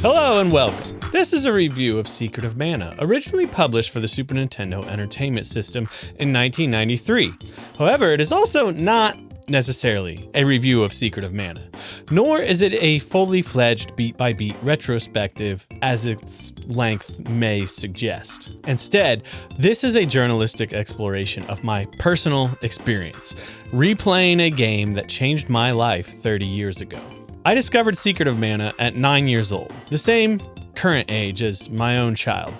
Hello and welcome. This is a review of Secret of Mana, originally published for the Super Nintendo Entertainment System in 1993. However, it is also not necessarily a review of Secret of Mana, nor is it a fully fledged beat-by-beat retrospective as its length may suggest. Instead, this is a journalistic exploration of my personal experience, replaying a game that changed my life 30 years ago. I discovered Secret of Mana at 9 years old, the same current age as my own child.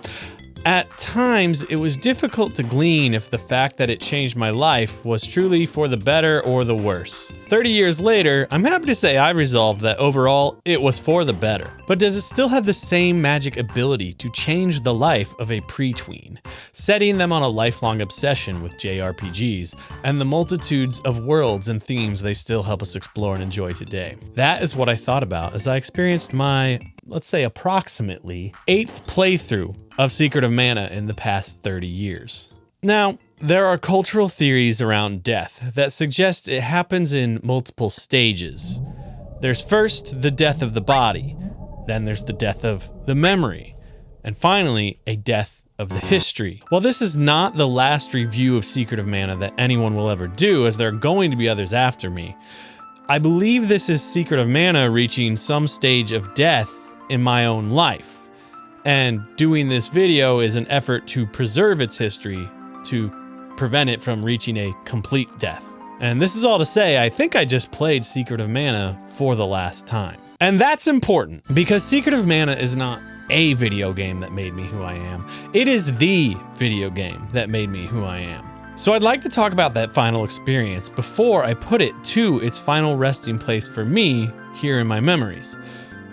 At times, it was difficult to glean if the fact that it changed my life was truly for the better or the worse. 30 years later, I'm happy to say I've resolved that overall, it was for the better. But does it still have the same magic ability to change the life of a pre-tween, setting them on a lifelong obsession with JRPGs and the multitudes of worlds and themes they still help us explore and enjoy today? That is what I thought about as I experienced my, let's say approximately, 8th playthrough of Secret of Mana in the past 30 years. Now, there are cultural theories around death that suggest it happens in multiple stages. There's first the death of the body, then there's the death of the memory, and finally a death of the history. While this is not the last review of Secret of Mana that anyone will ever do, as there are going to be others after me, I believe this is Secret of Mana reaching some stage of death in my own life. And doing this video is an effort to preserve its history to prevent it from reaching a complete death. And this is all to say, I think I just played Secret of Mana for the last time. And that's important because Secret of Mana is not a video game that made me who I am. It is the video game that made me who I am. So I'd like to talk about that final experience before I put it to its final resting place for me here in my memories.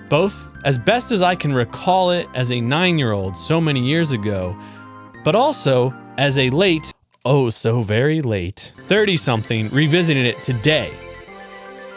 Both as best as I can recall it as a 9-year-old so many years ago, but also as a late, oh so very late, 30-something revisiting it today.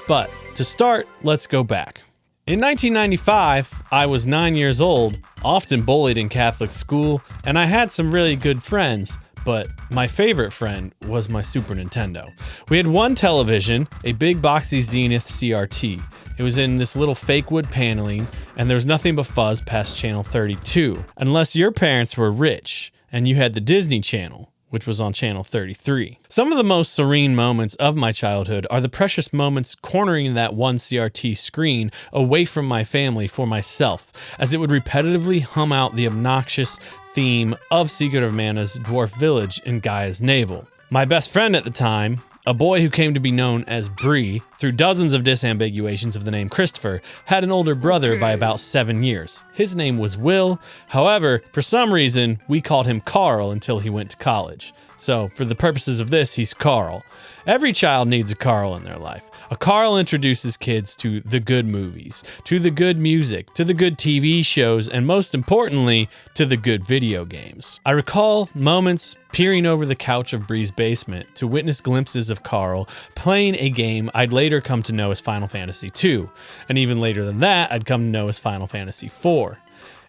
But to start, let's go back. In 1995, I was 9 years old, often bullied in Catholic school, and I had some really good friends, but my favorite friend was my Super Nintendo. We had one television, a big boxy Zenith CRT. It was in this little fake wood paneling, and there was nothing but fuzz past channel 32, unless your parents were rich and you had the Disney Channel, which was on channel 33. Some of the most serene moments of my childhood are the precious moments cornering that one CRT screen away from my family for myself, as it would repetitively hum out the obnoxious theme of Secret of Mana's dwarf village in Gaia's Navel. My best friend at the time, a boy who came to be known as Bree, through dozens of disambiguations of the name Christopher, had an older brother by about 7 years. His name was Will. However, for some reason, we called him Carl until he went to college. So, for the purposes of this, he's Carl. Every child needs a Carl in their life. A Carl introduces kids to the good movies, to the good music, to the good TV shows, and most importantly, to the good video games. I recall moments peering over the couch of Bree's basement to witness glimpses of Carl playing a game I'd later come to know as Final Fantasy II, and even later than that, I'd come to know as Final Fantasy IV.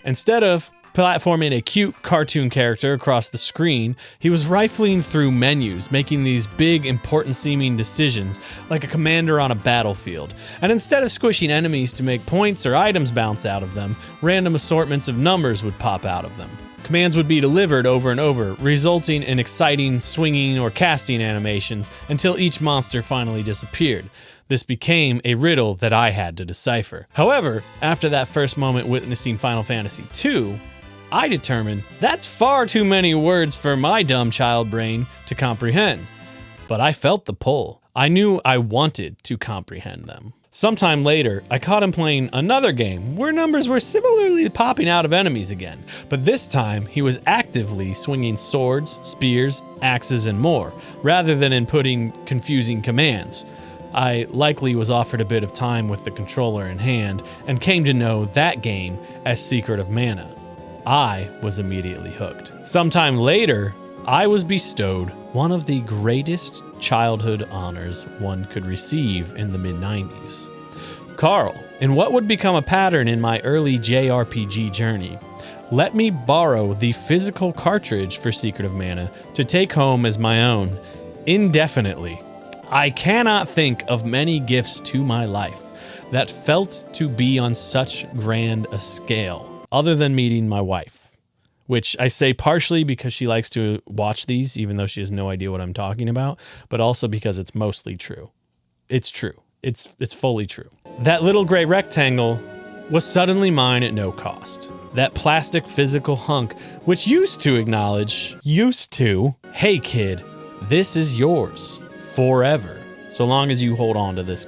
Instead of platforming a cute cartoon character across the screen, he was rifling through menus, making these big, important-seeming decisions like a commander on a battlefield. And instead of squishing enemies to make points or items bounce out of them, random assortments of numbers would pop out of them. Commands would be delivered over and over, resulting in exciting swinging or casting animations until each monster finally disappeared. This became a riddle that I had to decipher. However, after that first moment witnessing Final Fantasy II, I determined that's far too many words for my dumb child brain to comprehend. But I felt the pull. I knew I wanted to comprehend them. Sometime later, I caught him playing another game where numbers were similarly popping out of enemies again, but this time he was actively swinging swords, spears, axes, and more, rather than inputting confusing commands. I likely was offered a bit of time with the controller in hand and came to know that game as Secret of Mana. I was immediately hooked. Sometime later, I was bestowed one of the greatest childhood honors one could receive in the mid-90s. Carl, in what would become a pattern in my early JRPG journey, let me borrow the physical cartridge for Secret of Mana to take home as my own, indefinitely. I cannot think of many gifts to my life that felt to be on such grand a scale, other than meeting my wife, which I say partially because she likes to watch these, even though she has no idea what I'm talking about, but also because it's mostly true. It's true. It's fully true. That little gray rectangle was suddenly mine at no cost. That plastic physical hunk, which used to acknowledge, hey kid, this is yours forever, so long as you hold on to this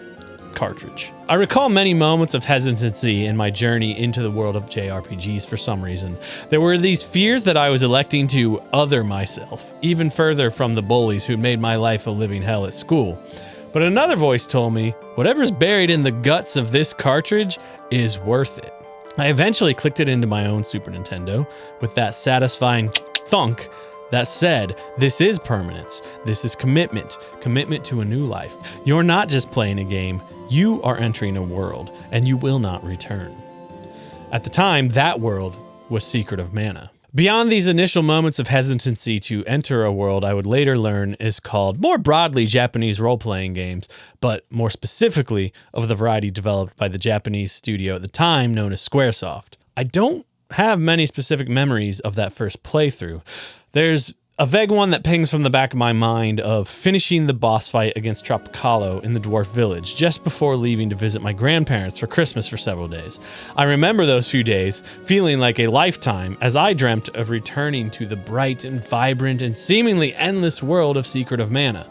cartridge. I recall many moments of hesitancy in my journey into the world of JRPGs for some reason. There were these fears that I was electing to other myself, even further from the bullies who made my life a living hell at school. But another voice told me, whatever's buried in the guts of this cartridge is worth it. I eventually clicked it into my own Super Nintendo with that satisfying thunk that said, this is permanence, this is commitment to a new life. You're not just playing a game, you are entering a world, and you will not return. At the time, that world was Secret of Mana. Beyond these initial moments of hesitancy to enter a world I would later learn is called, more broadly, Japanese role-playing games, but more specifically of the variety developed by the Japanese studio at the time known as Squaresoft. I don't have many specific memories of that first playthrough. There's a vague one that pings from the back of my mind of finishing the boss fight against Tropicalo in the dwarf village just before leaving to visit my grandparents for Christmas for several days. I remember those few days feeling like a lifetime as I dreamt of returning to the bright and vibrant and seemingly endless world of Secret of Mana.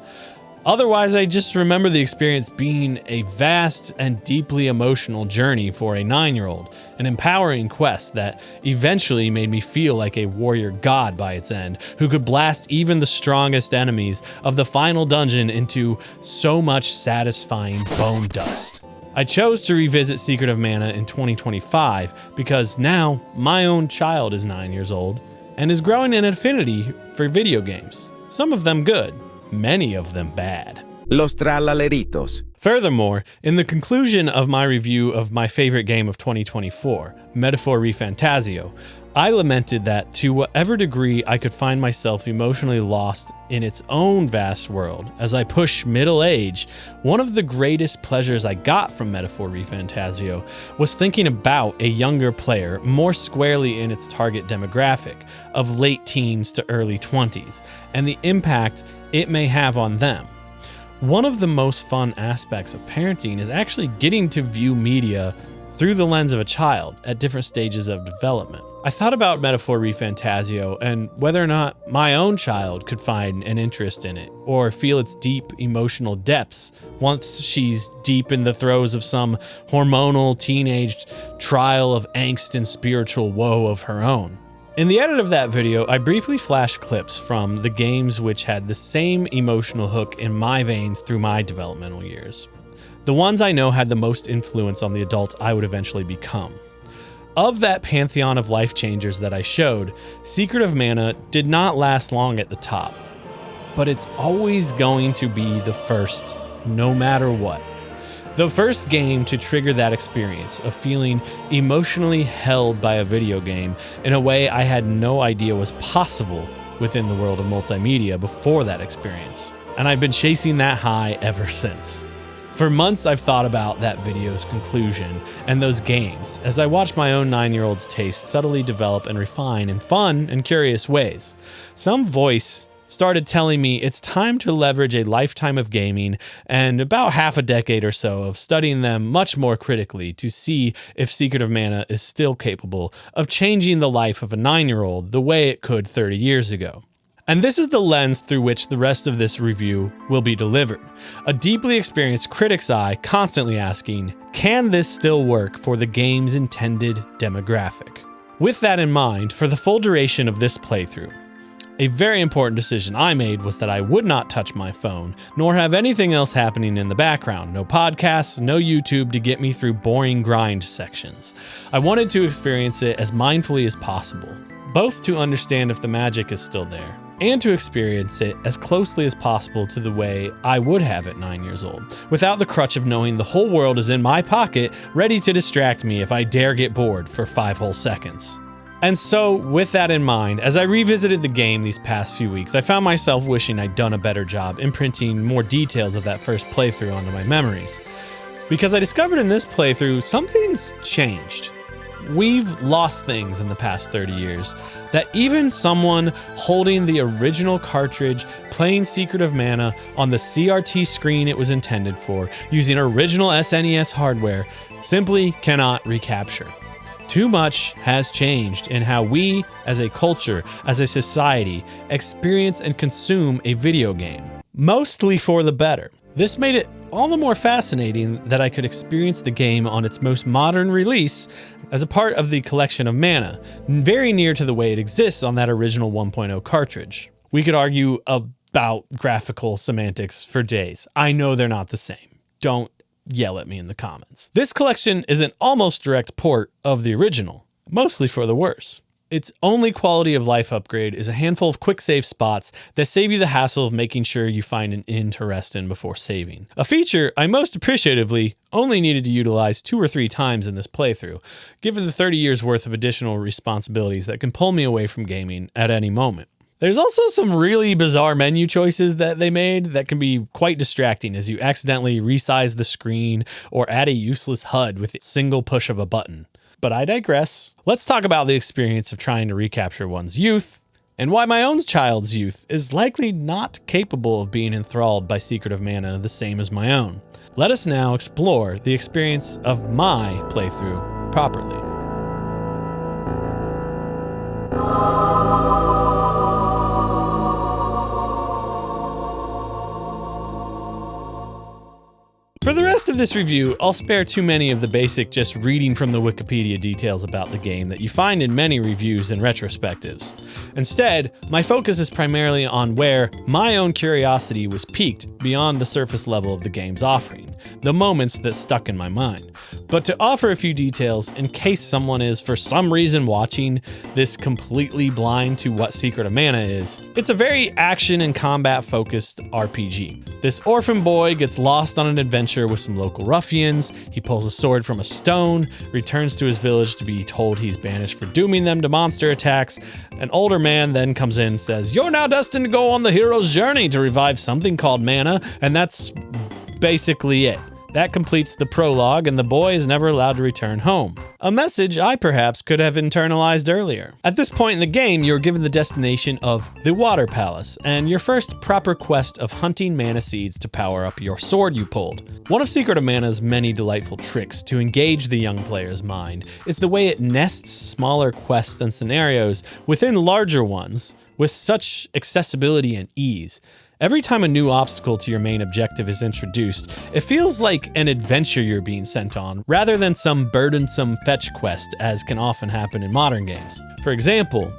Otherwise, I just remember the experience being a vast and deeply emotional journey for a 9-year-old, an empowering quest that eventually made me feel like a warrior god by its end, who could blast even the strongest enemies of the final dungeon into so much satisfying bone dust. I chose to revisit Secret of Mana in 2025 because now my own child is 9 years old and is growing an affinity for video games, some of them good, many of them bad. Los tralaleritos. Furthermore, in the conclusion of my review of my favorite game of 2024, Metaphor Refantasio, I lamented that to whatever degree I could find myself emotionally lost in its own vast world as I push middle age, one of the greatest pleasures I got from Metaphor Refantasio was thinking about a younger player more squarely in its target demographic of late teens to early 20s and the impact it may have on them. One of the most fun aspects of parenting is actually getting to view media through the lens of a child at different stages of development. I thought about Metaphor Refantasio and whether or not my own child could find an interest in it or feel its deep emotional depths once she's deep in the throes of some hormonal teenage trial of angst and spiritual woe of her own. In the edit of that video, I briefly flashed clips from the games which had the same emotional hook in my veins through my developmental years. The ones I know had the most influence on the adult I would eventually become. Of that pantheon of life changers that I showed, Secret of Mana did not last long at the top, but it's always going to be the first, no matter what. The first game to trigger that experience of feeling emotionally held by a video game in a way I had no idea was possible within the world of multimedia before that experience. And I've been chasing that high ever since. For months, I've thought about that video's conclusion and those games as I watched my own 9-year-old's taste subtly develop and refine in fun and curious ways. Some voice started telling me it's time to leverage a lifetime of gaming and about half a decade or so of studying them much more critically to see if Secret of Mana is still capable of changing the life of a 9-year-old the way it could 30 years ago. And this is the lens through which the rest of this review will be delivered. A deeply experienced critic's eye constantly asking, can this still work for the game's intended demographic? With that in mind, for the full duration of this playthrough, a very important decision I made was that I would not touch my phone, nor have anything else happening in the background. No podcasts, no YouTube to get me through boring grind sections. I wanted to experience it as mindfully as possible, both to understand if the magic is still there, and to experience it as closely as possible to the way I would have at 9 years old, without the crutch of knowing the whole world is in my pocket, ready to distract me if I dare get bored for 5 whole seconds. And so, with that in mind, as I revisited the game these past few weeks, I found myself wishing I'd done a better job imprinting more details of that first playthrough onto my memories. because I discovered in this playthrough something's changed. We've lost things in the past 30 years that even someone holding the original cartridge playing Secret of Mana on the CRT screen it was intended for, using original SNES hardware, simply cannot recapture. Too much has changed in how we, as a culture, as a society, experience and consume a video game, mostly for the better. This made it all the more fascinating that I could experience the game on its most modern release as a part of the collection of Mana, very near to the way it exists on that original 1.0 cartridge. We could argue about graphical semantics for days. I know they're not the same. Don't yell at me in the comments. This collection is an almost direct port of the original, mostly for the worse. Its only quality of life upgrade is a handful of quick save spots that save you the hassle of making sure you find an inn to rest in before saving. A feature I most appreciatively only needed to utilize 2 or 3 times in this playthrough, given the 30 years worth of additional responsibilities that can pull me away from gaming at any moment. There's also some really bizarre menu choices that they made that can be quite distracting as you accidentally resize the screen or add a useless HUD with a single push of a button. But I digress. Let's talk about the experience of trying to recapture one's youth, and why my own child's youth is likely not capable of being enthralled by Secret of Mana the same as my own. Let us now explore the experience of my playthrough properly. For the rest of this review, I'll spare too many of the basic just reading from the Wikipedia details about the game that you find in many reviews and retrospectives. Instead, my focus is primarily on where my own curiosity was piqued beyond the surface level of the game's offering, the moments that stuck in my mind. But to offer a few details in case someone is for some reason watching this completely blind to what Secret of Mana is, it's a very action and combat focused RPG. This orphan boy gets lost on an adventure with some local ruffians, he pulls a sword from a stone, returns to his village to be told he's banished for dooming them to monster attacks. An older man then comes in and says, "You're now destined to go on the hero's journey to revive something called mana," and that's basically it. That completes the prologue, and the boy is never allowed to return home. A message I perhaps could have internalized earlier. At this point in the game, you're given the destination of the Water Palace, and your first proper quest of hunting mana seeds to power up your sword you pulled. One of Secret of Mana's many delightful tricks to engage the young player's mind is the way it nests smaller quests and scenarios within larger ones with such accessibility and ease. Every time a new obstacle to your main objective is introduced, it feels like an adventure you're being sent on, rather than some burdensome fetch quest, as can often happen in modern games. For example,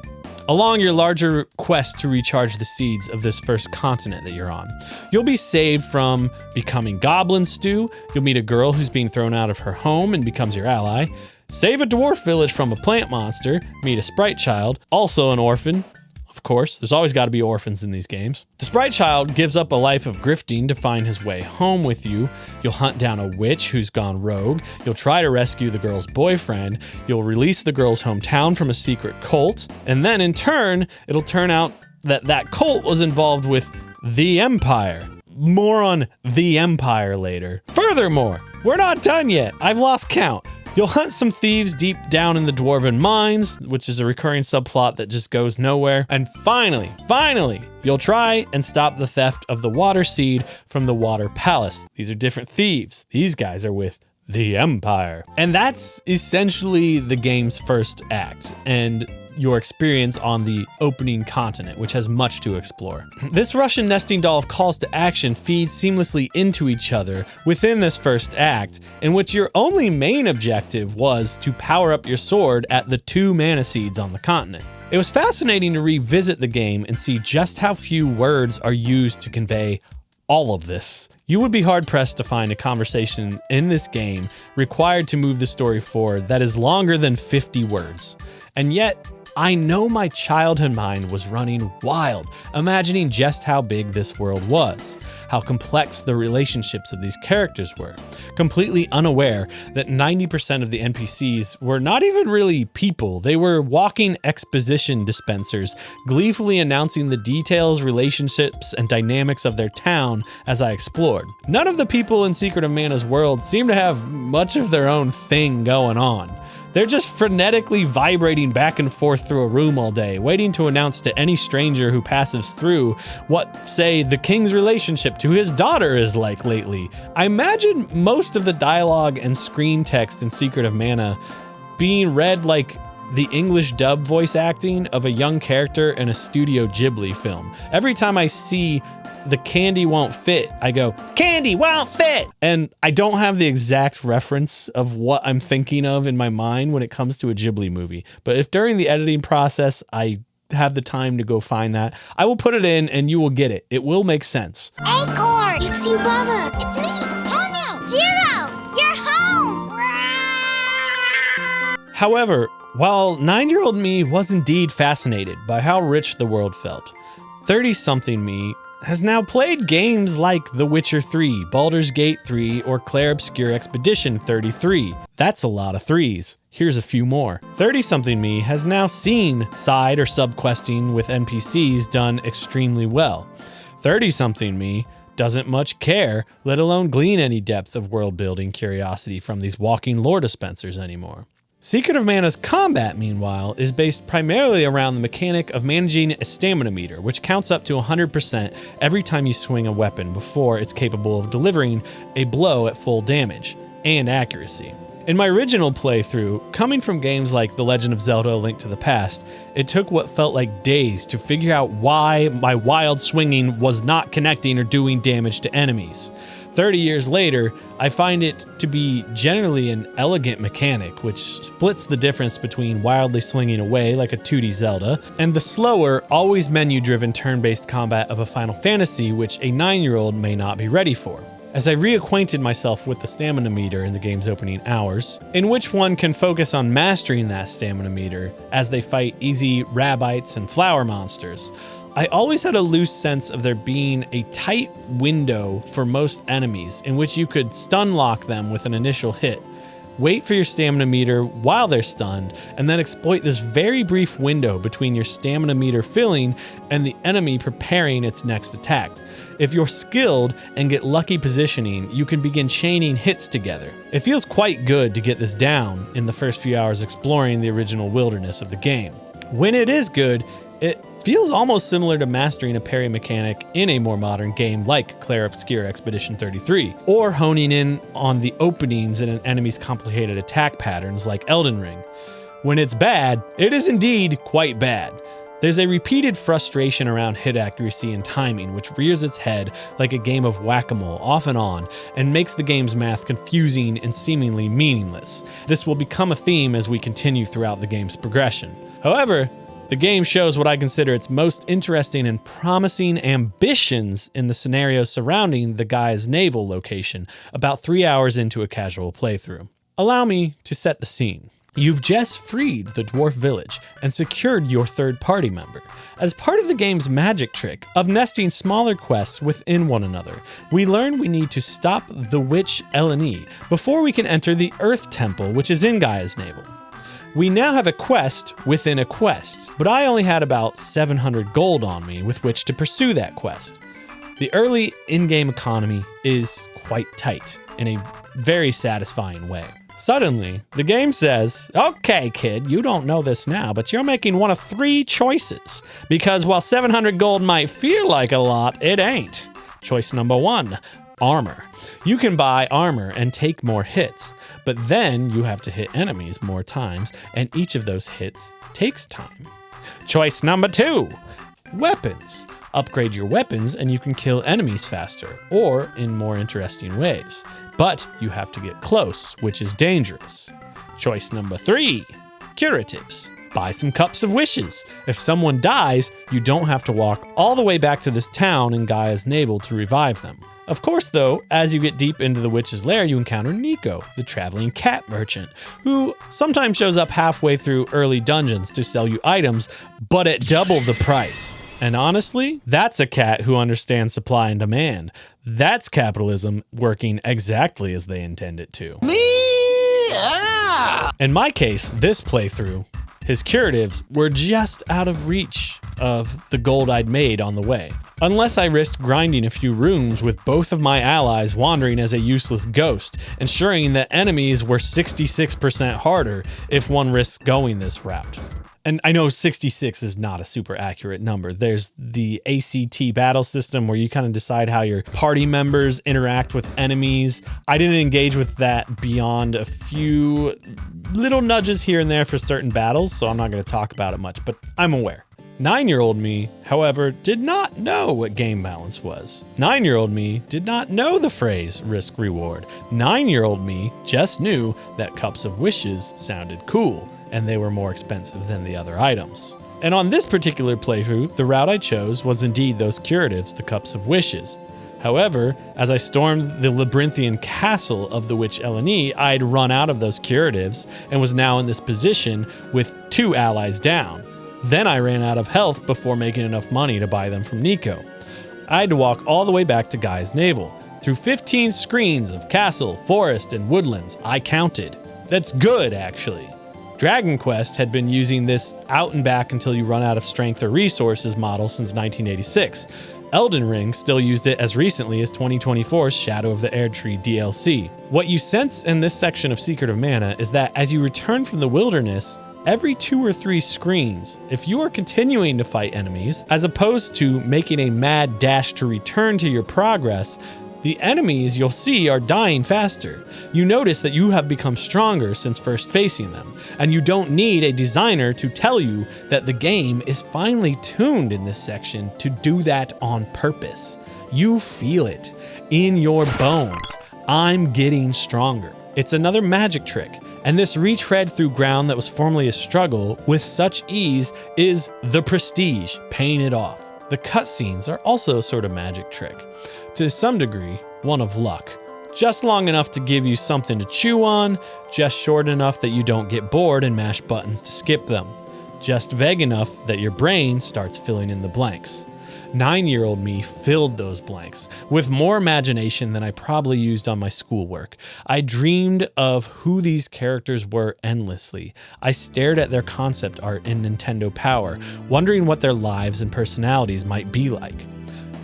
along your larger quest to recharge the seeds of this first continent that you're on, you'll be saved from becoming goblin stew, you'll meet a girl who's being thrown out of her home and becomes your ally, save a dwarf village from a plant monster, meet a sprite child, also an orphan. Of course, there's always got to be orphans in these games. The sprite child gives up a life of grifting to find his way home with you. You'll hunt down a witch who's gone rogue. You'll try to rescue the girl's boyfriend. You'll release the girl's hometown from a secret cult. And then in turn, it'll turn out that that cult was involved with the Empire. More on the Empire later. Furthermore, we're not done yet. I've lost count. You'll hunt some thieves deep down in the Dwarven mines, which is a recurring subplot that just goes nowhere. And finally, you'll try and stop the theft of the water seed from the Water Palace. These are different thieves. These guys are with the Empire. And that's essentially the game's first act, and your experience on the opening continent, which has much to explore. This Russian nesting doll of calls to action feed seamlessly into each other within this first act, in which your only main objective was to power up your sword at the 2 mana seeds on the continent. It was fascinating to revisit the game and see just how few words are used to convey all of this. You would be hard-pressed to find a conversation in this game required to move the story forward that is longer than 50 words. And yet, I know my childhood mind was running wild, imagining just how big this world was, how complex the relationships of these characters were, completely unaware that 90% of the NPCs were not even really people. They were walking exposition dispensers, gleefully announcing the details, relationships, and dynamics of their town as I explored. None of the people in Secret of Mana's world seem to have much of their own thing going on. They're just frenetically vibrating back and forth through a room all day, waiting to announce to any stranger who passes through what, say, the king's relationship to his daughter is like lately. I imagine most of the dialogue and screen text in Secret of Mana being read like the English dub voice acting of a young character in a Studio Ghibli film. Every time I see the candy won't fit, I go, candy won't fit! And I don't have the exact reference of what I'm thinking of in my mind when it comes to a Ghibli movie. But if during the editing process I have the time to go find that, I will put it in and you will get it. It will make sense. Acorn! It's you, Bubba! It's me, Tonyo! Jiro! You're home! However, while 9-year-old me was indeed fascinated by how rich the world felt, 30-something me has now played games like The Witcher 3, Baldur's Gate 3, or Clair Obscur Expedition 33. That's a lot of threes. Here's a few more. 30-something me has now seen side or sub-questing with NPCs done extremely well. 30-something me doesn't much care, let alone glean any depth of world-building curiosity from these walking lore dispensers anymore. Secret of Mana's combat, meanwhile, is based primarily around the mechanic of managing a stamina meter, which counts up to 100% every time you swing a weapon before it's capable of delivering a blow at full damage and accuracy. In my original playthrough, coming from games like The Legend of Zelda: A Link to the Past, it took what felt like days to figure out why my wild swinging was not connecting or doing damage to enemies. 30 years later, I find it to be generally an elegant mechanic, which splits the difference between wildly swinging away like a 2D Zelda, and the slower, always menu-driven turn-based combat of a Final Fantasy, which a 9-year-old may not be ready for. As I reacquainted myself with the stamina meter in the game's opening hours, in which one can focus on mastering that stamina meter as they fight easy rabites and flower monsters, I always had a loose sense of there being a tight window for most enemies in which you could stun lock them with an initial hit, wait for your stamina meter while they're stunned, and then exploit this very brief window between your stamina meter filling and the enemy preparing its next attack. If you're skilled and get lucky positioning, you can begin chaining hits together. It feels quite good to get this down in the first few hours exploring the original wilderness of the game. When it is good, it feels almost similar to mastering a parry mechanic in a more modern game like Clair Obscur Expedition 33, or honing in on the openings in an enemy's complicated attack patterns like Elden Ring. When it's bad, it is indeed quite bad. There's a repeated frustration around hit accuracy and timing, which rears its head like a game of whack-a-mole off and on, and makes the game's math confusing and seemingly meaningless. This will become a theme as we continue throughout the game's progression. However, the game shows what I consider its most interesting and promising ambitions in the scenario surrounding the guy's naval location, about 3 hours into a casual playthrough. Allow me to set the scene. You've just freed the dwarf village and secured your third party member. As part of the game's magic trick of nesting smaller quests within one another, we learn we need to stop the witch Eleni before we can enter the Earth Temple, which is in Gaia's navel. We now have a quest within a quest, but I only had about 700 gold on me with which to pursue that quest. The early in-game economy is quite tight in a very satisfying way. Suddenly, the game says, okay, kid, you don't know this now, but you're making one of 3 choices, because while 700 gold might feel like a lot, it ain't. Choice number 1, armor. You can buy armor and take more hits, but then you have to hit enemies more times, and each of those hits takes time. Choice number 2, weapons. Upgrade your weapons and you can kill enemies faster, or in more interesting ways. But you have to get close, which is dangerous. Choice number 3, curatives. Buy some cups of wishes. If someone dies, you don't have to walk all the way back to this town in Gaia's navel to revive them. Of course, though, as you get deep into the witch's lair, you encounter Nico, the traveling cat merchant, who sometimes shows up halfway through early dungeons to sell you items, but at double the price. And honestly, that's a cat who understands supply and demand. That's capitalism working exactly as they intend it to. In my case, this playthrough, his curatives were just out of reach of the gold I'd made on the way. Unless I risked grinding a few rooms with both of my allies wandering as a useless ghost, ensuring that enemies were 66% harder if one risks going this route. And I know 66 is not a super accurate number. There's the ACT battle system where you kind of decide how your party members interact with enemies. I didn't engage with that beyond a few little nudges here and there for certain battles, so I'm not going to talk about it much, but I'm aware. 9-year-old me, however, did not know what game balance was. 9-year-old me did not know the phrase risk reward. 9-year-old me just knew that cups of wishes sounded cool, and they were more expensive than the other items. And on this particular playthrough, the route I chose was indeed those curatives, the cups of wishes. However, as I stormed the labyrinthian castle of the witch Eleni, I'd run out of those curatives and was now in this position with 2 allies down. Then I ran out of health before making enough money to buy them from Nico. I had to walk all the way back to Guy's Navel, through 15 screens of castle, forest, and woodlands. I counted. That's good, actually. Dragon Quest had been using this out and back until you run out of strength or resources model since 1986. Elden Ring still used it as recently as 2024's Shadow of the Erdtree DLC. What you sense in this section of Secret of Mana is that as you return from the wilderness, every 2 or 3 screens, if you are continuing to fight enemies, as opposed to making a mad dash to return to your progress, the enemies you'll see are dying faster. You notice that you have become stronger since first facing them, and you don't need a designer to tell you that the game is finely tuned in this section to do that on purpose. You feel it in your bones. I'm getting stronger. It's another magic trick, and this retread through ground that was formerly a struggle with such ease is the prestige, paying it off. The cutscenes are also a sort of magic trick. To some degree, one of luck. Just long enough to give you something to chew on, just short enough that you don't get bored and mash buttons to skip them. Just vague enough that your brain starts filling in the blanks. 9-year-old me filled those blanks with more imagination than I probably used on my schoolwork. I dreamed of who these characters were endlessly. I stared at their concept art in Nintendo Power, wondering what their lives and personalities might be like.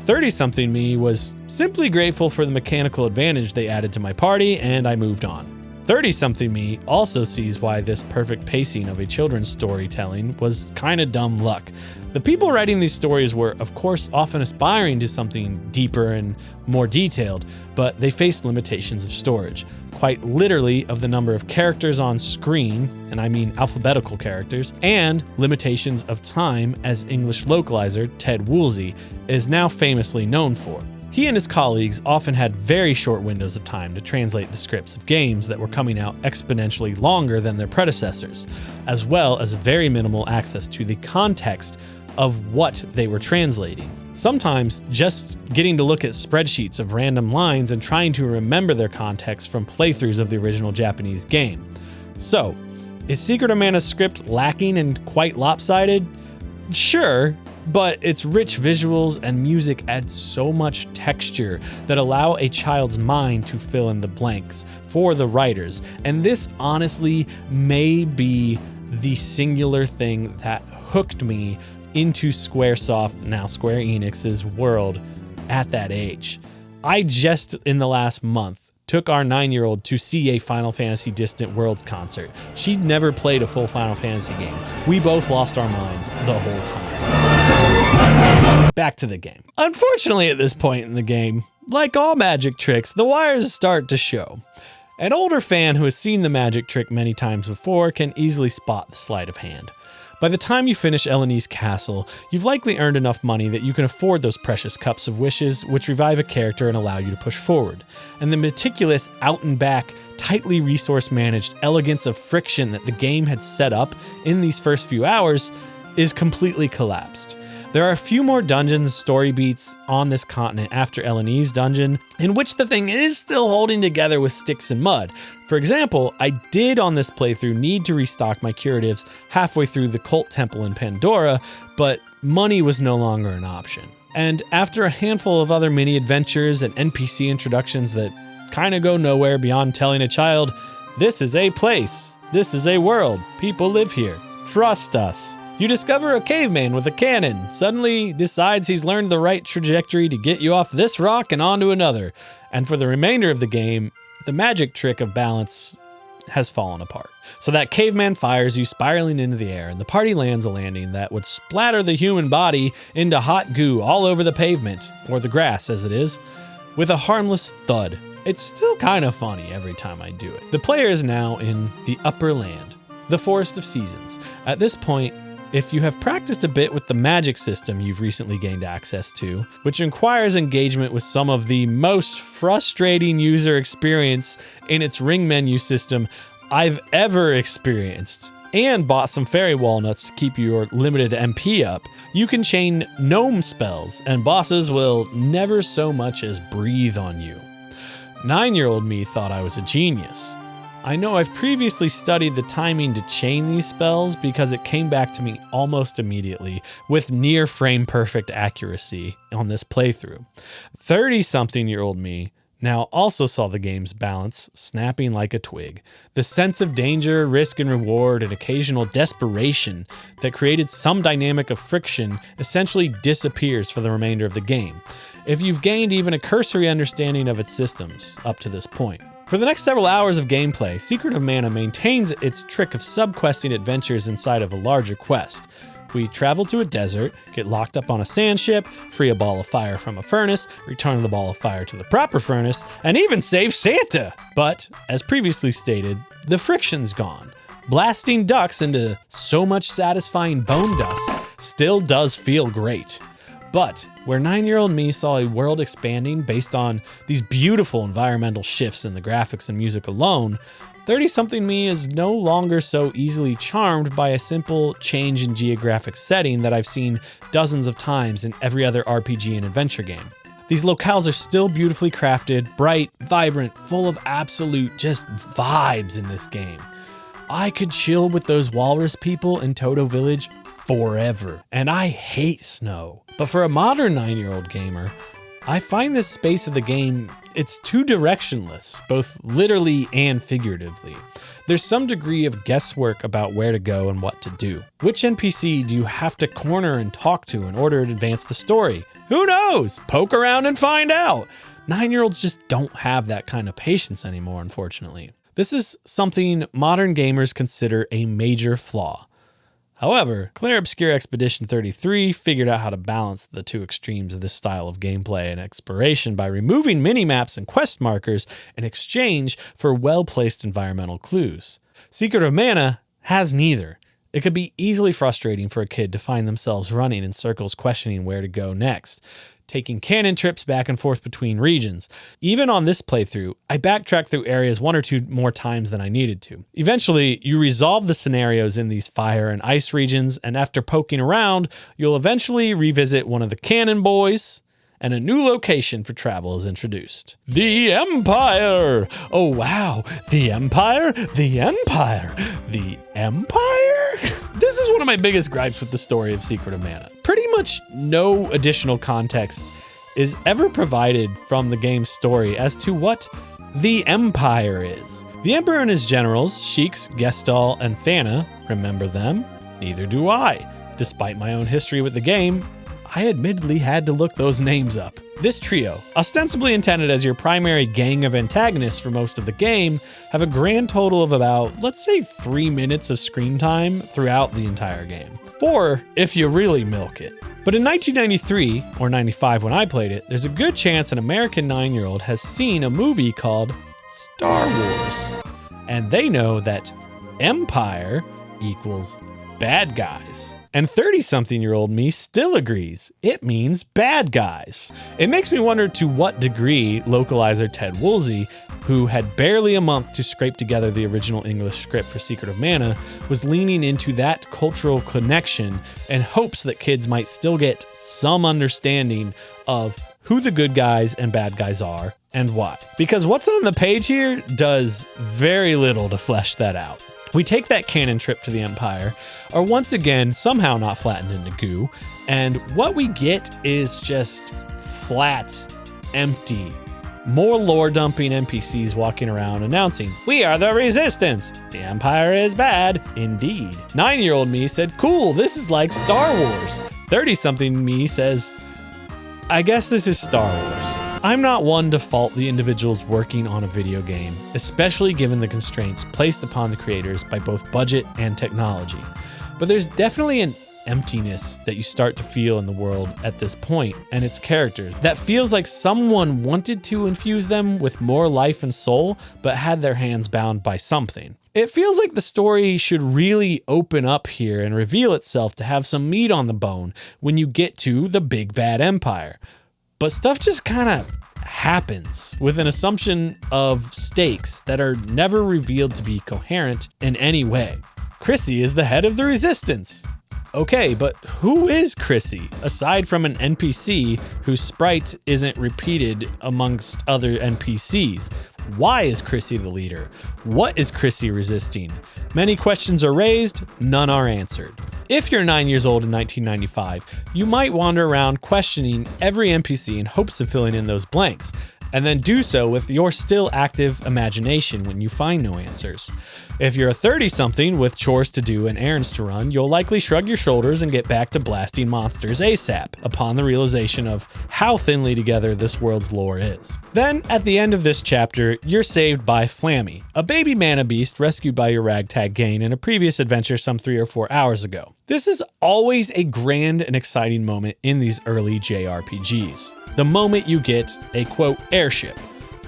30-something me was simply grateful for the mechanical advantage they added to my party, and I moved on. 30-something me also sees why this perfect pacing of a children's storytelling was kinda dumb luck. The people writing these stories were, of course, often aspiring to something deeper and more detailed, but they faced limitations of storage. Quite literally of the number of characters on screen, and I mean alphabetical characters, and limitations of time, as English localizer Ted Woolsey is now famously known for. He and his colleagues often had very short windows of time to translate the scripts of games that were coming out exponentially longer than their predecessors, as well as very minimal access to the context of what they were translating. Sometimes just getting to look at spreadsheets of random lines and trying to remember their context from playthroughs of the original Japanese game. So, is Secret of Mana's script lacking and quite lopsided? Sure, but its rich visuals and music add so much texture that allow a child's mind to fill in the blanks for the writers, and this honestly may be the singular thing that hooked me into Squaresoft, now Square Enix's world at that age. I just, in the last month, took our 9-year-old to see a Final Fantasy Distant Worlds concert. She'd never played a full Final Fantasy game. We both lost our minds the whole time. Back to the game. Unfortunately, at this point in the game, like all magic tricks, the wires start to show. An older fan who has seen the magic trick many times before can easily spot the sleight of hand. By the time you finish Eleni's castle, you've likely earned enough money that you can afford those precious cups of wishes, which revive a character and allow you to push forward. And the meticulous, out-and-back, tightly resource-managed elegance of friction that the game had set up in these first few hours is completely collapsed. There are a few more dungeons, story beats on this continent after Eleni's dungeon, in which the thing is still holding together with sticks and mud. For example, I did on this playthrough need to restock my curatives halfway through the cult temple in Pandora, but money was no longer an option. And after a handful of other mini adventures and NPC introductions that kind of go nowhere beyond telling a child, this is a place, this is a world, people live here, trust us. You discover a caveman with a cannon, suddenly decides he's learned the right trajectory to get you off this rock and onto another. And for the remainder of the game, the magic trick of balance has fallen apart. So that caveman fires you spiraling into the air, and the party lands a landing that would splatter the human body into hot goo all over the pavement, or the grass as it is, with a harmless thud. It's still kind of funny every time I do it. The player is now in the upper land, the Forest of Seasons. At this point, if you have practiced a bit with the magic system you've recently gained access to, which requires engagement with some of the most frustrating user experience in its ring menu system I've ever experienced, and bought some fairy walnuts to keep your limited MP up, you can chain gnome spells, and bosses will never so much as breathe on you. 9-year-old me thought I was a genius. I know I've previously studied the timing to chain these spells because it came back to me almost immediately with near frame perfect accuracy on this playthrough. 30-something-year-old me now also saw the game's balance snapping like a twig. The sense of danger, risk and reward, and occasional desperation that created some dynamic of friction essentially disappears for the remainder of the game, if you've gained even a cursory understanding of its systems up to this point. For the next several hours of gameplay, Secret of Mana maintains its trick of sub-questing adventures inside of a larger quest. We travel to a desert, get locked up on a sand ship, free a ball of fire from a furnace, return the ball of fire to the proper furnace, and even save Santa! But, as previously stated, the friction's gone. Blasting ducks into so much satisfying bone dust still does feel great. But where 9-year-old me saw a world expanding based on these beautiful environmental shifts in the graphics and music alone, 30-something me is no longer so easily charmed by a simple change in geographic setting that I've seen dozens of times in every other RPG and adventure game. These locales are still beautifully crafted, bright, vibrant, full of absolute just vibes in this game. I could chill with those walrus people in Toto Village forever, and I hate snow. But for a modern 9-year-old gamer, I find this space of the game, it's too directionless, both literally and figuratively. There's some degree of guesswork about where to go and what to do. Which NPC do you have to corner and talk to in order to advance the story? Who knows? Poke around and find out. 9-year-olds just don't have that kind of patience anymore, unfortunately. This is something modern gamers consider a major flaw. However, Claire Obscure Expedition 33 figured out how to balance the two extremes of this style of gameplay and exploration by removing minimaps and quest markers in exchange for well-placed environmental clues. Secret of Mana has neither. It could be easily frustrating for a kid to find themselves running in circles questioning where to go next, taking cannon trips back and forth between regions. Even on this playthrough, I backtracked through areas 1 or 2 more times than I needed to. Eventually, you resolve the scenarios in these fire and ice regions, and after poking around, you'll eventually revisit one of the cannon boys, and a new location for travel is introduced. The Empire! Oh wow, the Empire? The Empire? The Empire? This is one of my biggest gripes with the story of Secret of Mana. Pretty much no additional context is ever provided from the game's story as to what the Empire is. The Emperor and his generals, Sheiks, Gestalt, and Fana, remember them? Neither do I. Despite my own history with the game, I admittedly had to look those names up. This trio, ostensibly intended as your primary gang of antagonists for most of the game, have a grand total of about, let's say, 3 minutes of screen time throughout the entire game. 4 if you really milk it. But in 1993, or 95 when I played it, there's a good chance an American 9-year-old has seen a movie called Star Wars. And they know that Empire equals bad guys. And 30-something-year-old me still agrees. It means bad guys. It makes me wonder to what degree localizer Ted Woolsey, who had barely a month to scrape together the original English script for Secret of Mana, was leaning into that cultural connection in hopes that kids might still get some understanding of who the good guys and bad guys are and why. Because what's on the page here does very little to flesh that out. We take that canon trip to the Empire, are once again somehow not flattened into goo, and what we get is just flat, empty, more lore-dumping NPCs walking around announcing, "We are the Resistance! The Empire is bad!" Indeed. 9-year-old me said, "Cool, this is like Star Wars." 30-something me says, "I guess this is Star Wars." I'm not one to fault the individuals working on a video game, especially given the constraints placed upon the creators by both budget and technology. But there's definitely an emptiness that you start to feel in the world at this point and its characters that feels like someone wanted to infuse them with more life and soul, but had their hands bound by something. It feels like the story should really open up here and reveal itself to have some meat on the bone when you get to the big bad Empire. But stuff just kind of happens with an assumption of stakes that are never revealed to be coherent in any way. Chrissy is the head of the Resistance. Okay, but who is Chrissy, aside from an NPC whose sprite isn't repeated amongst other NPCs? Why is Chrissy the leader? What is Chrissy resisting? Many questions are raised, none are answered. If you're 9 years old in 1995, you might wander around questioning every NPC in hopes of filling in those blanks, and then do so with your still active imagination when you find no answers. If you're a 30-something with chores to do and errands to run, you'll likely shrug your shoulders and get back to blasting monsters ASAP upon the realization of how thinly together this world's lore is. Then, at the end of this chapter, you're saved by Flammy, a baby mana beast rescued by your ragtag gang in a previous adventure some 3 or 4 hours ago. This is always a grand and exciting moment in these early JRPGs. The moment you get a, quote, airship,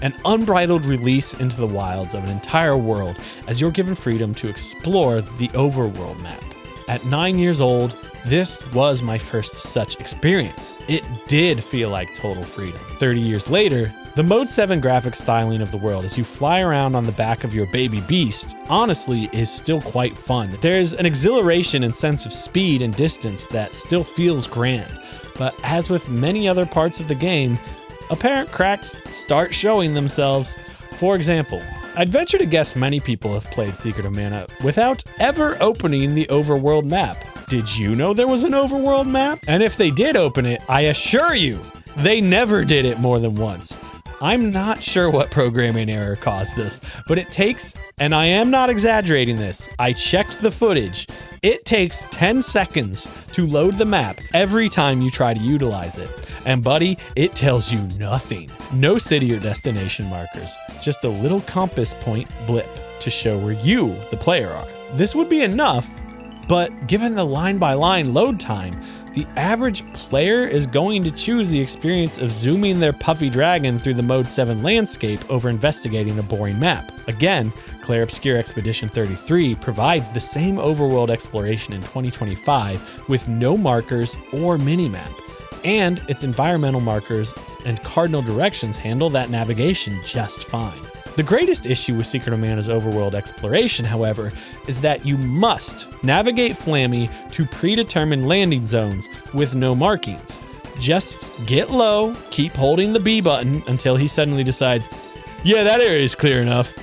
an unbridled release into the wilds of an entire world as you're given freedom to explore the overworld map. At 9 years old, this was my first such experience. It did feel like total freedom. 30 years later, the Mode 7 graphic styling of the world as you fly around on the back of your baby beast honestly is still quite fun. There's an exhilaration and sense of speed and distance that still feels grand. But as with many other parts of the game, apparent cracks start showing themselves. For example, I'd venture to guess many people have played Secret of Mana without ever opening the overworld map. Did you know there was an overworld map? And if they did open it, I assure you, they never did it more than once. I'm not sure what programming error caused this, but it takes, and I am not exaggerating this, I checked the footage, it takes 10 seconds to load the map every time you try to utilize it. And buddy, it tells you nothing. No city or destination markers, just a little compass point blip to show where you, the player, are. This would be enough, but given the line-by-line load time, the average player is going to choose the experience of zooming their puffy dragon through the Mode 7 landscape over investigating a boring map. Again, Clair Obscure Expedition 33 provides the same overworld exploration in 2025 with no markers or minimap, and its environmental markers and cardinal directions handle that navigation just fine. The greatest issue with Secret of Mana's overworld exploration, however, is that you must navigate Flammy to predetermined landing zones with no markings. Just get low, keep holding the B button until he suddenly decides, yeah, that area is clear enough,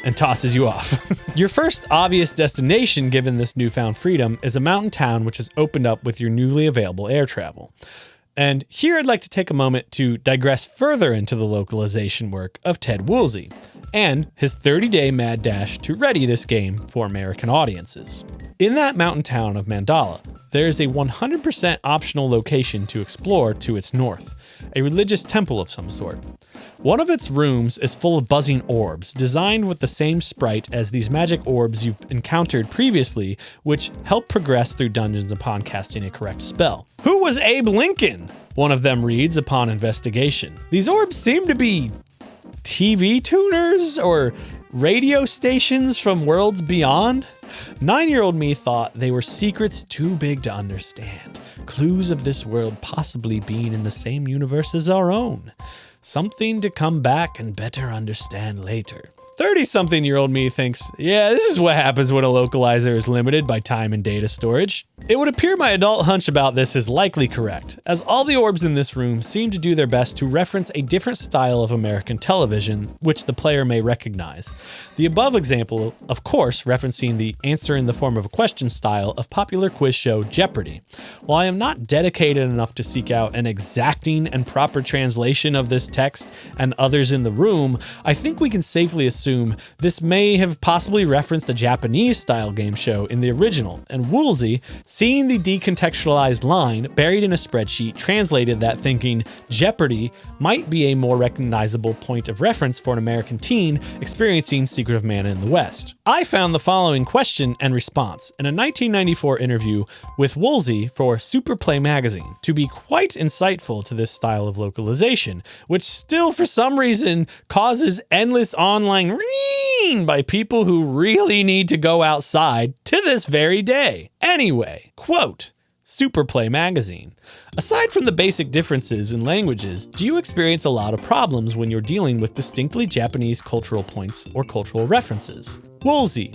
and tosses you off. Your first obvious destination given this newfound freedom is a mountain town which has opened up with your newly available air travel. And here I'd like to take a moment to digress further into the localization work of Ted Woolsey and his 30-day mad dash to ready this game for American audiences. In that mountain town of Mandala, there is a 100% optional location to explore to its north, a religious temple of some sort. One of its rooms is full of buzzing orbs, designed with the same sprite as these magic orbs you've encountered previously, which help progress through dungeons upon casting a correct spell. Who was Abe Lincoln? One of them reads upon investigation. These orbs seem to be TV tuners or radio stations from worlds beyond. 9-year-old me thought they were secrets too big to understand, clues of this world possibly being in the same universe as our own. Something to come back and better understand later. 30-something-year-old me thinks, yeah, this is what happens when a localizer is limited by time and data storage. It would appear my adult hunch about this is likely correct, as all the orbs in this room seem to do their best to reference a different style of American television, which the player may recognize. The above example, of course, referencing the answer in the form of a question style of popular quiz show Jeopardy! While I am not dedicated enough to seek out an exacting and proper translation of this text and others in the room, I think we can safely assume this may have possibly referenced a Japanese-style game show in the original, and Woolsey, seeing the decontextualized line buried in a spreadsheet, translated that thinking Jeopardy! Might be a more recognizable point of reference for an American teen experiencing Secret of Mana in the West. I found the following question and response in a 1994 interview with Woolsey for Superplay magazine to be quite insightful to this style of localization, which still for some reason causes endless online by people who really need to go outside to this very day. Anyway, quote, Superplay magazine. Aside from the basic differences in languages, do you experience a lot of problems when you're dealing with distinctly Japanese cultural points or cultural references? Woolsey.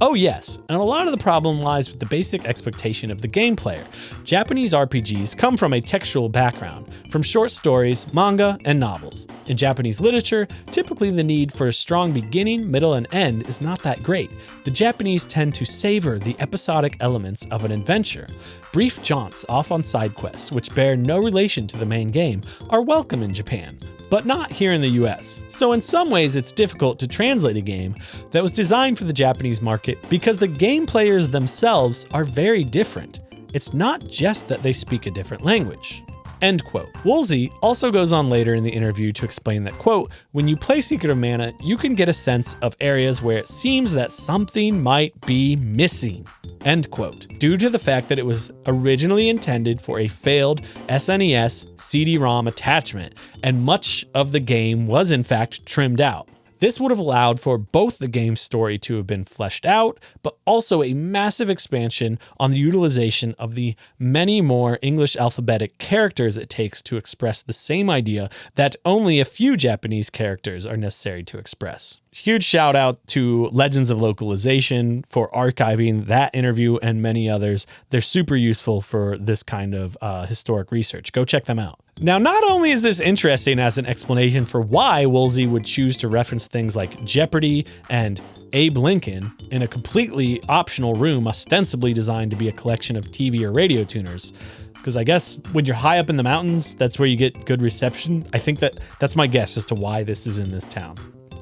Oh yes, and a lot of the problem lies with the basic expectation of the game player. Japanese RPGs come from a textual background, from short stories, manga, and novels. In Japanese literature, typically the need for a strong beginning, middle, and end is not that great. The Japanese tend to savor the episodic elements of an adventure. Brief jaunts off on side quests, which bear no relation to the main game, are welcome in Japan, but not here in the US. So in some ways it's difficult to translate a game that was designed for the Japanese market because the game players themselves are very different. It's not just that they speak a different language. End quote. Woolsey also goes on later in the interview to explain that, quote, when you play Secret of Mana, you can get a sense of areas where it seems that something might be missing, end quote, due to the fact that it was originally intended for a failed SNES CD-ROM attachment, and much of the game was in fact trimmed out. This would have allowed for both the game's story to have been fleshed out, but also a massive expansion on the utilization of the many more English alphabetic characters it takes to express the same idea that only a few Japanese characters are necessary to express. Huge shout out to Legends of Localization for archiving that interview and many others. They're super useful for this kind of historic research. Go check them out. Now, not only is this interesting as an explanation for why Woolsey would choose to reference things like Jeopardy! And Abe Lincoln in a completely optional room ostensibly designed to be a collection of TV or radio tuners, because I guess when you're high up in the mountains, that's where you get good reception. I think that's my guess as to why this is in this town.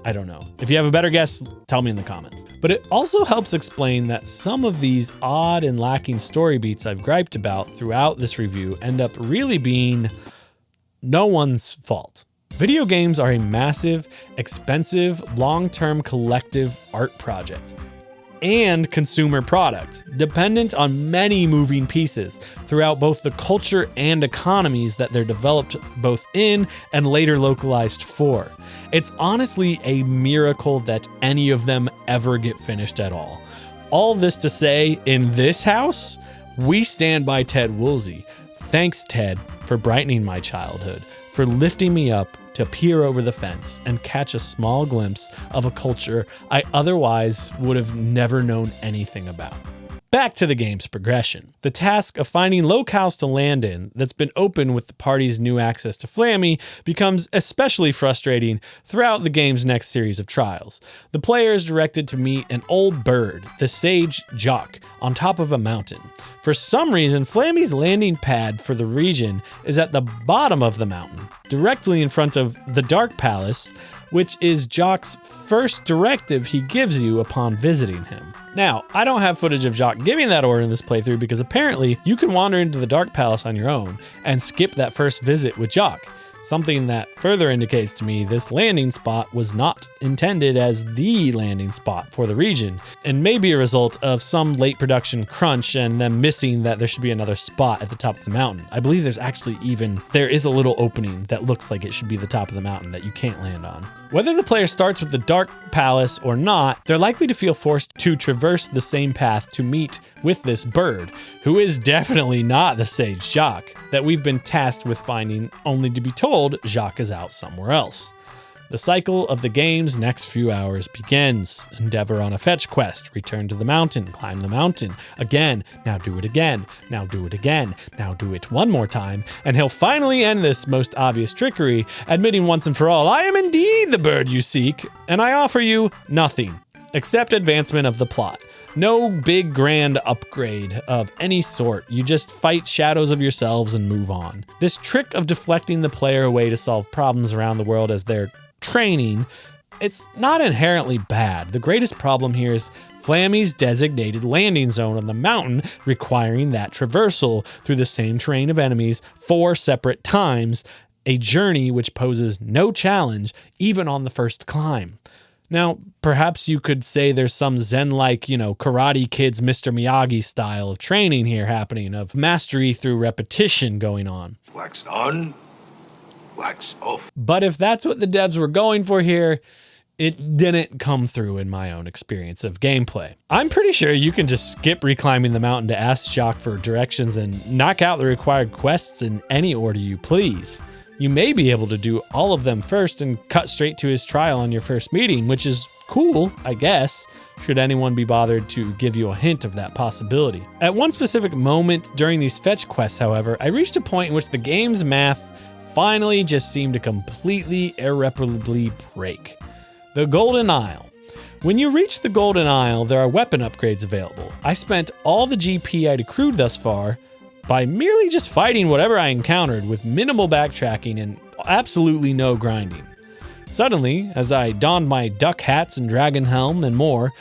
I don't know. If you have a better guess, tell me in the comments. But it also helps explain that some of these odd and lacking story beats I've griped about throughout this review end up really being no one's fault. Video games are a massive, expensive, long-term collective art project and consumer product, dependent on many moving pieces throughout both the culture and economies that they're developed both in and later localized for. It's honestly a miracle that any of them ever get finished at all. All this to say, in this house, we stand by Ted Woolsey. Thanks, Ted, for brightening my childhood, for lifting me up to peer over the fence and catch a small glimpse of a culture I otherwise would have never known anything about. Back to the game's progression. The task of finding locales to land in that's been open with the party's new access to Flammy becomes especially frustrating throughout the game's next series of trials. The player is directed to meet an old bird, the sage Jock, on top of a mountain. For some reason, Flammy's landing pad for the region is at the bottom of the mountain, directly in front of the Dark Palace, which is Jock's first directive he gives you upon visiting him. Now, I don't have footage of Jock giving that order in this playthrough because apparently you can wander into the Dark Palace on your own and skip that first visit with Jock. Something that further indicates to me this landing spot was not intended as the landing spot for the region, and may be a result of some late production crunch and them missing that there should be another spot at the top of the mountain. I believe there is a little opening that looks like it should be the top of the mountain that you can't land on. Whether the player starts with the Dark Palace or not, they're likely to feel forced to traverse the same path to meet with this bird, who is definitely not the sage Jacques that we've been tasked with finding, only to be told Jacques is out somewhere else. The cycle of the game's next few hours begins. Endeavor on a fetch quest, return to the mountain, climb the mountain, again, now do it again, now do it again, now do it one more time, and he'll finally end this most obvious trickery, admitting once and for all, I am indeed the bird you seek, and I offer you nothing, except advancement of the plot. No big grand upgrade of any sort. You just fight shadows of yourselves and move on. This trick of deflecting the player away to solve problems around the world as they're training, it's not inherently bad. The greatest problem here is Flammy's designated landing zone on the mountain, requiring that traversal through the same terrain of enemies 4 separate times, a journey which poses no challenge even on the first climb. Now, perhaps you could say there's some Zen-like, Karate Kid's Mr. Miyagi style of training here happening, of mastery through repetition going on. Wax on, wax off. But if that's what the devs were going for here, it didn't come through in my own experience of gameplay. I'm pretty sure you can just skip reclimbing the mountain to ask Jacques for directions and knock out the required quests in any order you please. You may be able to do all of them first and cut straight to his trial on your first meeting, which is cool, I guess, should anyone be bothered to give you a hint of that possibility. At one specific moment during these fetch quests, however, I reached a point in which the game's math finally just seemed to completely irreparably break. The Golden Isle. When you reach the Golden Isle, there are weapon upgrades available. I spent all the GP I'd accrued thus far by merely just fighting whatever I encountered with minimal backtracking and absolutely no grinding. Suddenly, as I donned my duck hats and dragon helm and more,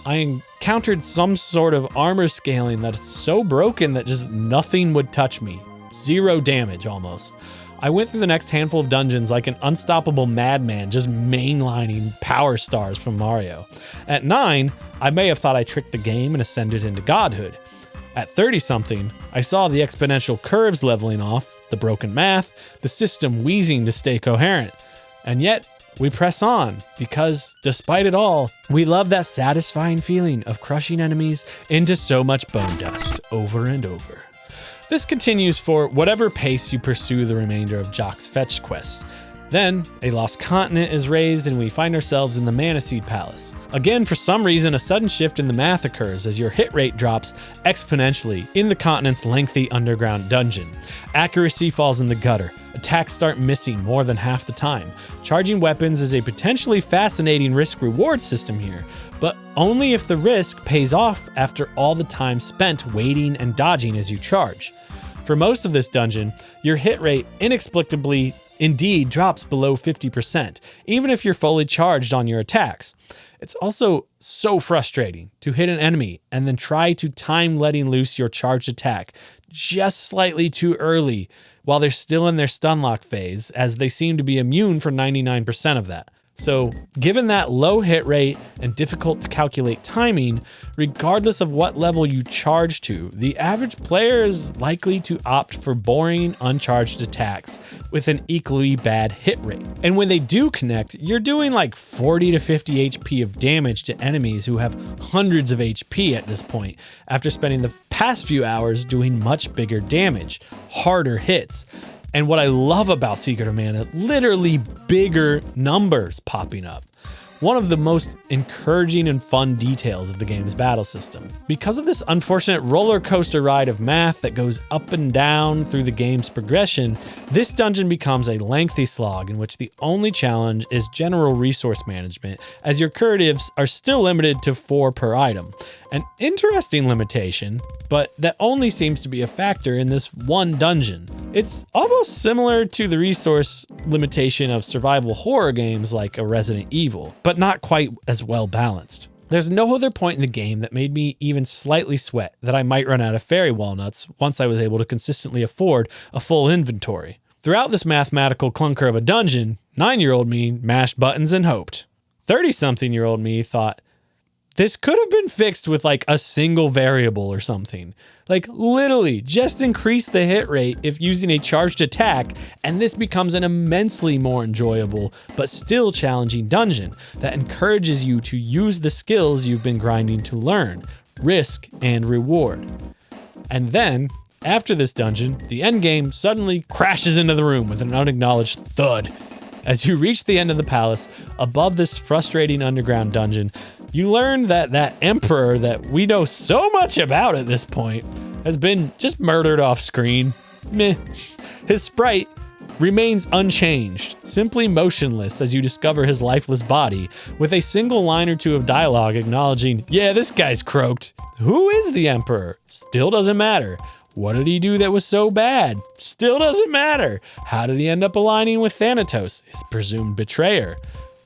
I encountered some sort of armor scaling that's so broken that just nothing would touch me. 0 damage almost. I went through the next handful of dungeons like an unstoppable madman, just mainlining power stars from Mario. At 9, I may have thought I tricked the game and ascended into godhood. At 30-something, I saw the exponential curves leveling off, the broken math, the system wheezing to stay coherent. And yet, we press on, because despite it all, we love that satisfying feeling of crushing enemies into so much bone dust over and over. This continues for whatever pace you pursue the remainder of Jacques' fetch quests. Then, a lost continent is raised and we find ourselves in the Maniseed Palace. Again, for some reason, a sudden shift in the math occurs as your hit rate drops exponentially in the continent's lengthy underground dungeon. Accuracy falls in the gutter. Attacks start missing more than half the time. Charging weapons is a potentially fascinating risk-reward system here, but only if the risk pays off after all the time spent waiting and dodging as you charge. For most of this dungeon, your hit rate inexplicably indeed drops below 50%, even if you're fully charged on your attacks. It's also so frustrating to hit an enemy and then try to time letting loose your charged attack just slightly too early while they're still in their stun lock phase, as they seem to be immune for 99% of that. So, given that low hit rate and difficult to calculate timing, regardless of what level you charge to, the average player is likely to opt for boring, uncharged attacks with an equally bad hit rate. And when they do connect, you're doing like 40 to 50 HP of damage to enemies who have hundreds of HP at this point, after spending the past few hours doing much bigger damage, harder hits. And what I love about Secret of Mana, literally bigger numbers popping up. One of the most encouraging and fun details of the game's battle system. Because of this unfortunate roller coaster ride of math that goes up and down through the game's progression, this dungeon becomes a lengthy slog in which the only challenge is general resource management, as your curatives are still limited to 4 per item. An interesting limitation, but that only seems to be a factor in this one dungeon. It's almost similar to the resource limitation of survival horror games like a Resident Evil, but not quite as well balanced. There's no other point in the game that made me even slightly sweat that I might run out of fairy walnuts once I was able to consistently afford a full inventory. Throughout this mathematical clunker of a dungeon, 9-year-old me mashed buttons and hoped. 30-something-year-old me thought, this could have been fixed with like a single variable or something. Like literally just increase the hit rate if using a charged attack, and this becomes an immensely more enjoyable but still challenging dungeon that encourages you to use the skills you've been grinding to learn, risk, and reward. And then, after this dungeon, the endgame suddenly crashes into the room with an unacknowledged thud. As you reach the end of the palace, above this frustrating underground dungeon, you learn that that emperor that we know so much about at this point has been just murdered off screen. Meh. His sprite remains unchanged, simply motionless as you discover his lifeless body, with a single line or two of dialogue acknowledging, yeah, this guy's croaked. Who is the emperor? Still doesn't matter. What did he do that was so bad? Still doesn't matter. How did he end up aligning with Thanatos, his presumed betrayer?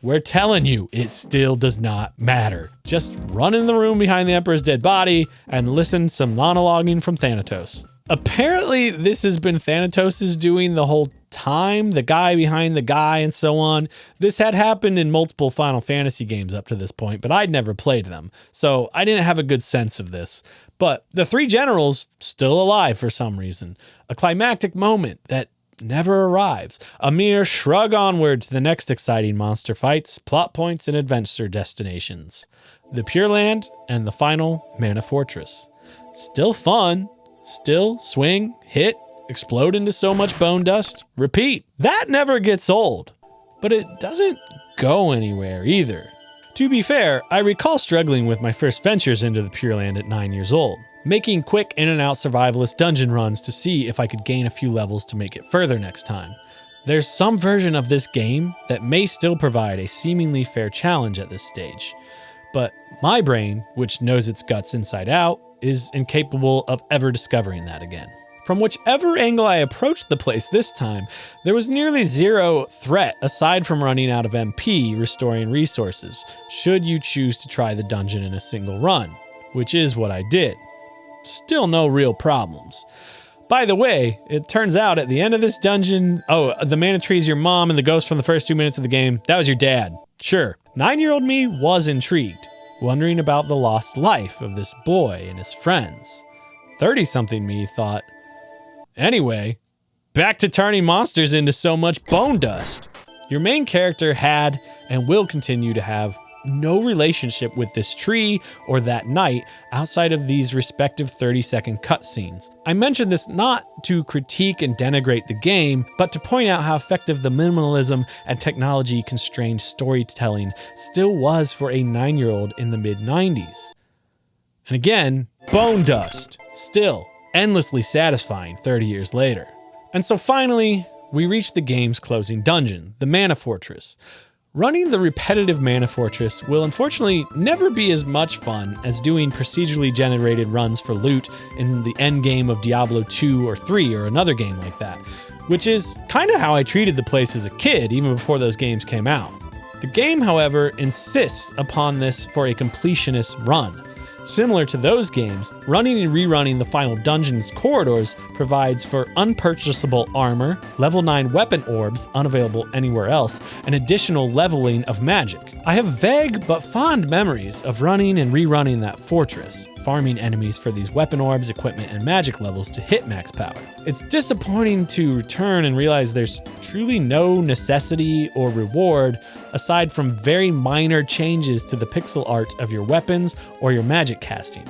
We're telling you, it still does not matter. Just run in the room behind the Emperor's dead body and listen some monologuing from Thanatos. Apparently, this has been Thanatos' doing the whole time, the guy behind the guy and so on. This had happened in multiple Final Fantasy games up to this point, but I'd never played them, so I didn't have a good sense of this. But the three generals still alive for some reason. A climactic moment that never arrives. A mere shrug onward to the next exciting monster fights, plot points, and adventure destinations. The Pure Land and the final Mana Fortress. Still fun. Still swing, hit, explode into so much bone dust, repeat. That never gets old. But it doesn't go anywhere either. To be fair, I recall struggling with my first ventures into the Pure Land at 9 years old, making quick in and out survivalist dungeon runs to see if I could gain a few levels to make it further next time. There's some version of this game that may still provide a seemingly fair challenge at this stage, but my brain, which knows its guts inside out, is incapable of ever discovering that again. From whichever angle I approached the place this time, there was nearly zero threat aside from running out of MP restoring resources, should you choose to try the dungeon in a single run, which is what I did. Still no real problems. By the way, it turns out at the end of this dungeon, the mana tree's your mom and the ghost from the first 2 minutes of the game, that was your dad. Sure, 9-year-old me was intrigued, wondering about the lost life of this boy and his friends. 30-something me thought, anyway, back to turning monsters into so much bone dust. Your main character had and will continue to have no relationship with this tree or that night outside of these respective 30-second cutscenes. I mention this not to critique and denigrate the game, but to point out how effective the minimalism and technology-constrained storytelling still was for a 9-year-old in the mid-90s. And again, bone dust, still endlessly satisfying 30 years later. And so finally, we reach the game's closing dungeon, the Mana Fortress. Running the repetitive Mana Fortress will unfortunately never be as much fun as doing procedurally generated runs for loot in the endgame of Diablo 2 or 3 or another game like that, which is kind of how I treated the place as a kid even before those games came out. The game, however, insists upon this for a completionist run. Similar to those games, running and rerunning the final dungeon's corridors provides for unpurchasable armor, level 9 weapon orbs unavailable anywhere else, and additional leveling of magic. I have vague but fond memories of running and rerunning that fortress, farming enemies for these weapon orbs, equipment, and magic levels to hit max power. It's disappointing to return and realize there's truly no necessity or reward aside from very minor changes to the pixel art of your weapons or your magic casting.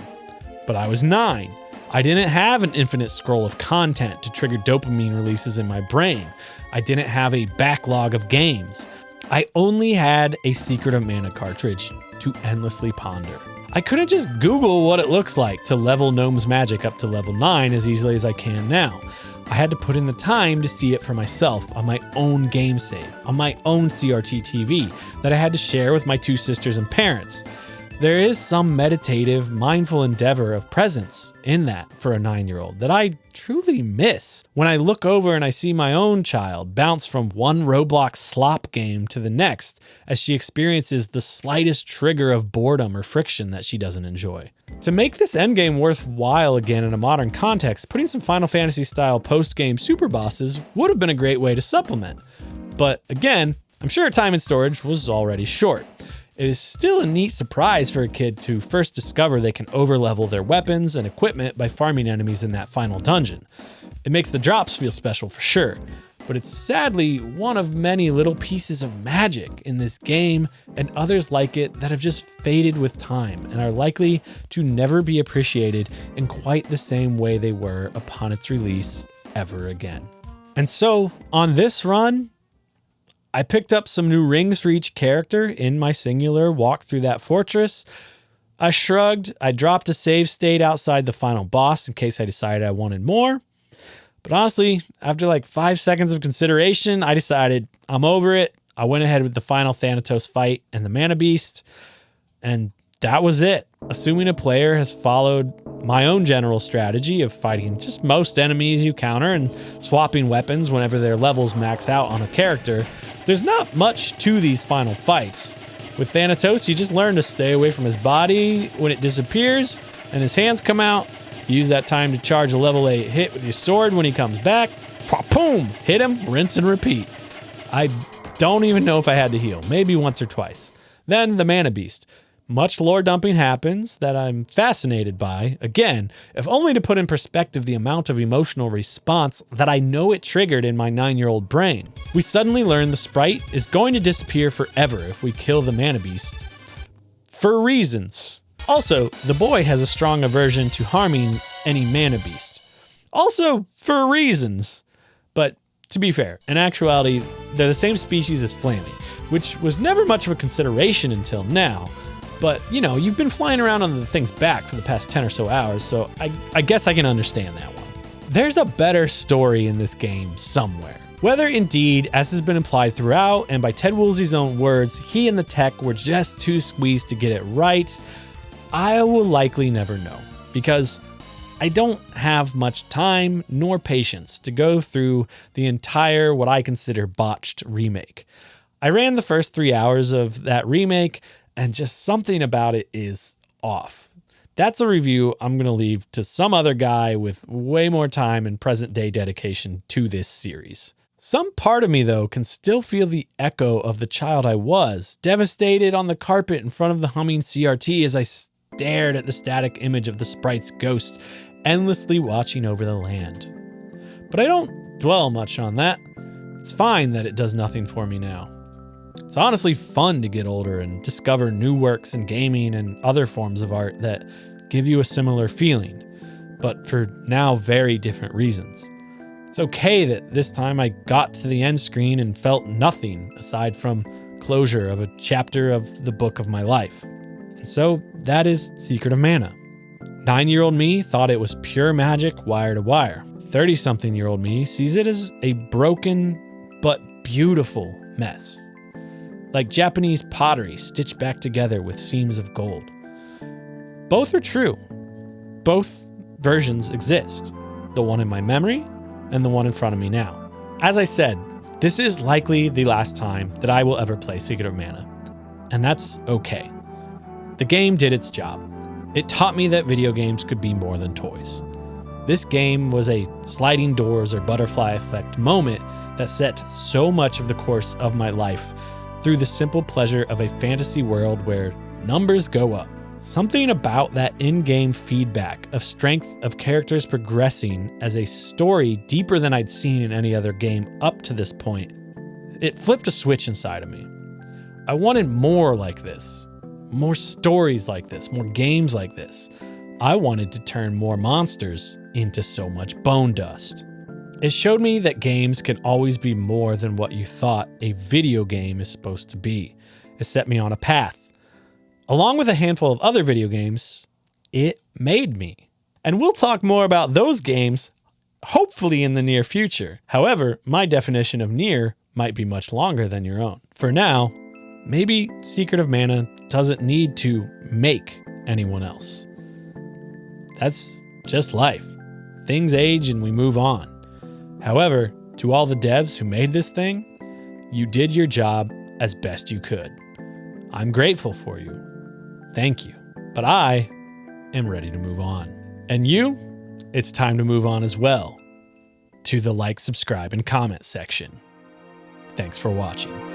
But I was 9. I didn't have an infinite scroll of content to trigger dopamine releases in my brain. I didn't have a backlog of games. I only had a Secret of Mana cartridge to endlessly ponder. I couldn't just Google what it looks like to level Gnome's magic up to level 9 as easily as I can now. I had to put in the time to see it for myself on my own game save, on my own CRT TV that I had to share with my 2 sisters and parents. There is some meditative, mindful endeavor of presence in that for a 9-year-old that I truly miss when I look over and I see my own child bounce from one Roblox slop game to the next as she experiences the slightest trigger of boredom or friction that she doesn't enjoy. To make this endgame worthwhile again in a modern context, putting some Final Fantasy style post-game super bosses would have been a great way to supplement. But again, I'm sure time and storage was already short. It is still a neat surprise for a kid to first discover they can overlevel their weapons and equipment by farming enemies in that final dungeon. It makes the drops feel special for sure, but it's sadly one of many little pieces of magic in this game and others like it that have just faded with time and are likely to never be appreciated in quite the same way they were upon its release ever again. And so, on this run, I picked up some new rings for each character in my singular walk through that fortress. I shrugged, I dropped a save state outside the final boss in case I decided I wanted more. But honestly, after like 5 seconds of consideration, I decided I'm over it. I went ahead with the final Thanatos fight and the Mana Beast, and that was it. Assuming a player has followed my own general strategy of fighting just most enemies you counter and swapping weapons whenever their levels max out on a character, there's not much to these final fights. With Thanatos, you just learn to stay away from his body when it disappears and his hands come out. You use that time to charge a level 8 hit with your sword when he comes back. Boom! Hit him, rinse and repeat. I don't even know if I had to heal, maybe once or twice. Then the Mana Beast. Much lore dumping happens that I'm fascinated by, again, if only to put in perspective the amount of emotional response that I know it triggered in my 9-year-old brain. We suddenly learn the sprite is going to disappear forever if we kill the Mana Beast. For reasons. Also, the boy has a strong aversion to harming any Mana Beast. Also, for reasons. But to be fair, in actuality, they're the same species as Flammy, which was never much of a consideration until now. But, you know, you've been flying around on the thing's back for the past 10 or so hours, so I guess I can understand that one. There's a better story in this game somewhere. Whether indeed, as has been implied throughout, and by Ted Woolsey's own words, he and the tech were just too squeezed to get it right, I will likely never know, because I don't have much time nor patience to go through the entire what I consider botched remake. I ran the first 3 hours of that remake, and just something about it is off. That's a review I'm going to leave to some other guy with way more time and present day dedication to this series. Some part of me, though, can still feel the echo of the child I was, devastated on the carpet in front of the humming CRT as I stared at the static image of the sprite's ghost, endlessly watching over the land. But I don't dwell much on that. It's fine that it does nothing for me now. It's honestly fun to get older and discover new works in gaming and other forms of art that give you a similar feeling, but for now very different reasons. It's okay that this time I got to the end screen and felt nothing aside from closure of a chapter of the book of my life. And so that is Secret of Mana. 9-year-old me thought it was pure magic wire to wire. 30-something-year-old me sees it as a broken but beautiful mess. Like Japanese pottery stitched back together with seams of gold. Both are true. Both versions exist. The one in my memory and the one in front of me now. As I said, this is likely the last time that I will ever play Secret of Mana. And that's okay. The game did its job. It taught me that video games could be more than toys. This game was a sliding doors or butterfly effect moment that set so much of the course of my life through the simple pleasure of a fantasy world where numbers go up. Something about that in-game feedback of strength of characters progressing as a story deeper than I'd seen in any other game up to this point, it flipped a switch inside of me. I wanted more like this, more stories like this, more games like this. I wanted to turn more monsters into so much bone dust. It showed me that games can always be more than what you thought a video game is supposed to be. It set me on a path. Along with a handful of other video games, it made me. And we'll talk more about those games, hopefully in the near future. However, my definition of near might be much longer than your own. For now, maybe Secret of Mana doesn't need to make anyone else. That's just life. Things age and we move on. However, to all the devs who made this thing, you did your job as best you could. I'm grateful for you. Thank you. But I am ready to move on. And you, it's time to move on as well to the like, subscribe, and comment section. Thanks for watching.